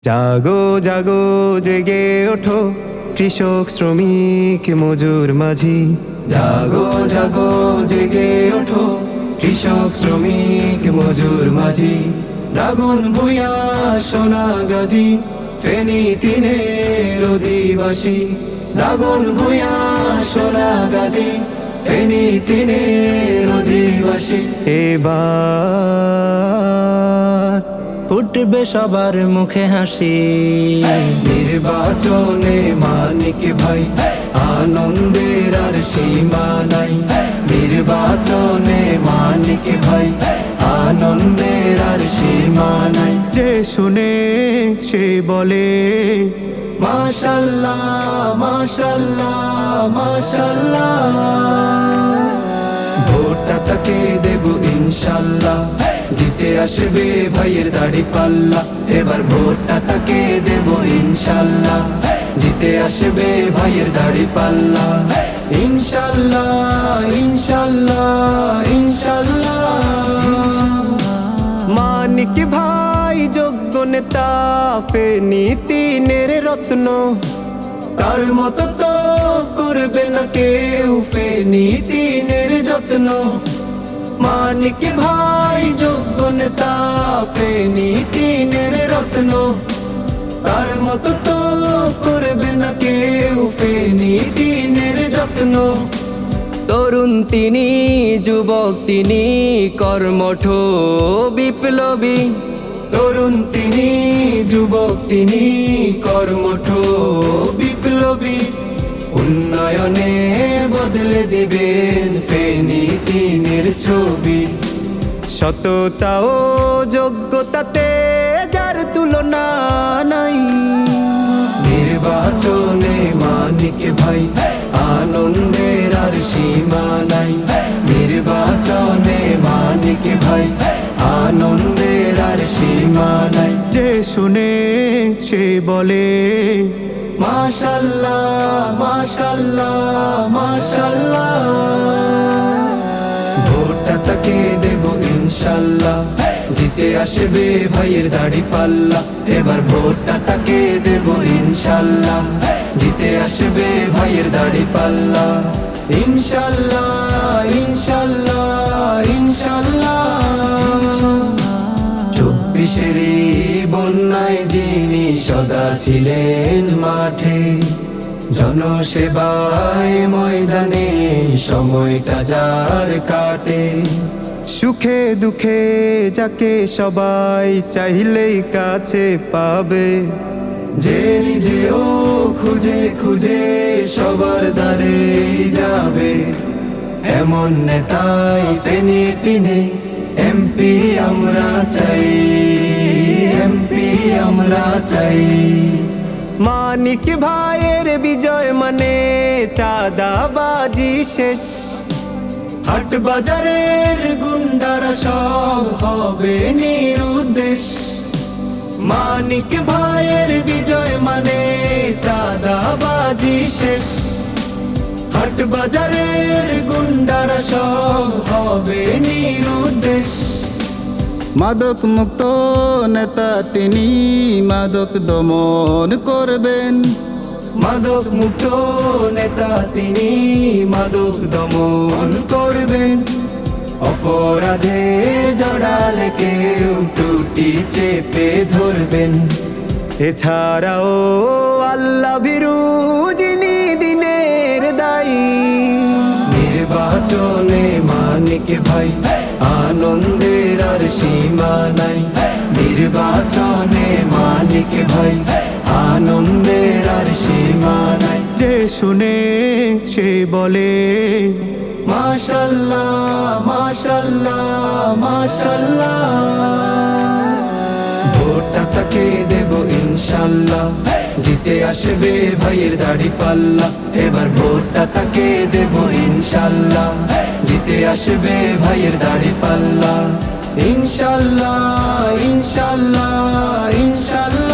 জাগো জাগো জেগে ওঠো কৃষক শ্রমিক মজুর মাঝি। জাগো জাগো জেগে ওঠো কৃষক শ্রমিক মজুর মাঝি। দাগন ভূঁইয়া সোনাগাজী ফেনী তিনের অধিবাসী। দাগন ভূঁইয়া সোনাগাজী ফেনী তিনের অধিবাসী। এবার ফুটবে সবার মুখে হাসি। নির্বাচনে মানিক ভাই আনন্দের আর সীমা নাই। নির্বাচনে মানিক ভাই আনন্দের আর সীমা নাই। যে শুনে সে বলে মাশাআল্লাহ মাশাআল্লাহ মাশাআল্লাহ। ভোটটা তাকে দেব ইনশাআল্লাহ, জিতে আসবে ভাইয়ের দাড়ি পাল্লা। এবার ভোটটা তাকে দেব ইনশাআল্লাহ, জিতে আসবে ভাইয়ের দাড়ি পাল্লা। ইনশাআল্লাহ ইনশাআল্লাহ ইনশাআল্লাহ। মানিক ভাই যোগ্য নেতা, ফেনী তিনের রত্ন। তার মতো তো করবে না কেউ ফেনী তিনের যত্ন। মানিক ভাই যোগ্য নেতা, ফেনী তিনের রত্ন। তার মতো তো করবে না কেউ ফেনী তিনের যত্ন। তরুণ তিনি, যুবক তিনি, কর্মঠ বিপ্লবী। তরুণ তিনি, যুবক তিনি, কর্মঠ বিপ্লবী। উন্নয়নে বদলে দিবেন ফেনী তিনের ছবি। সততা ও যোগ্যতাতে যার তুলনা নাই। নির্বাচনে মানিক ভাই আনন্দের আর সীমা নাই। নির্বাচনে মানিক ভাই আনন্দের আর সীমা নাই। যে শুনে সে বলে মাশাআল্লাহ মাশাআল্লাহ মাশাআল্লাহ। ভোটটা তাকে দেব ইনশাআল্লাহ, জিতে আসবে ভাইয়ের দাড়ি পাল্লা। এবার ভোটটা তাকে দেব ইনশাআল্লাহ, জিতে আসবে ভাইয়ের দাড়ি পাল্লা। ইনশাআল্লাহ ইনশাআল্লাহ ইনশাআল্লাহ। 24-এর বন্যায় যিনি সদা ছিলেন মাঠে, জনসেবায় ময়দানে সময়টা যার কাটে। সুখে দুঃখে যাকে সবাই চাইলেই কাছে পাবে। যে নিজেও খুঁজে খুঁজে সবার দ্বারে যাবে। এমন নেতাই ফেনী তিনে এমপি আমরা চাই, এমপি আমরা চাই। মানিক ভাইয়ের বিজয় মানে চাঁদাবাজি শেষ। হাট বাজারের গুন্ডারা সব হবে নিরুদ্দেশ। মানিক ভাইয়ের বিজয় মানে চাঁদাবাজি শেষ। হাট বাজারের গুন্ডারা সব হবে নিরুদ্দেশ। মাদক মুক্ত নেতা তিনি, মাদক দমন করবেন। মাদক মুক্ত নেতা তিনি, মাদক দমন করবেন। অপরাধে জড়ালে কেউ টুটি চেপে ধরবেন। এছাড়াও আল্লাহ ভীরু যিনি দিনের দায়ী। নির্বাচনে মানিক ভাই আনন্দের আর সীমা নাই। নির্বাচনে মানিক ভাই আনন্দের আর সীমা নাই। যে শুনে সে বলে মাশাআল্লাহ মাশাআল্লাহ মাশাআল্লাহ। ভোটটা তাকে দেব ইনশাআল্লাহ, জিতে আসবে ভাইয়ের দাড়ি পাল্লা। এবার ভোটটা তাকে দেব ইনশাআল্লাহ, জিতে আসবে ভাইয়ের দাড়ি পাল্লা। ইনশাআল্লাহ ইনশাআল্লাহ ইনশাআল্লাহ।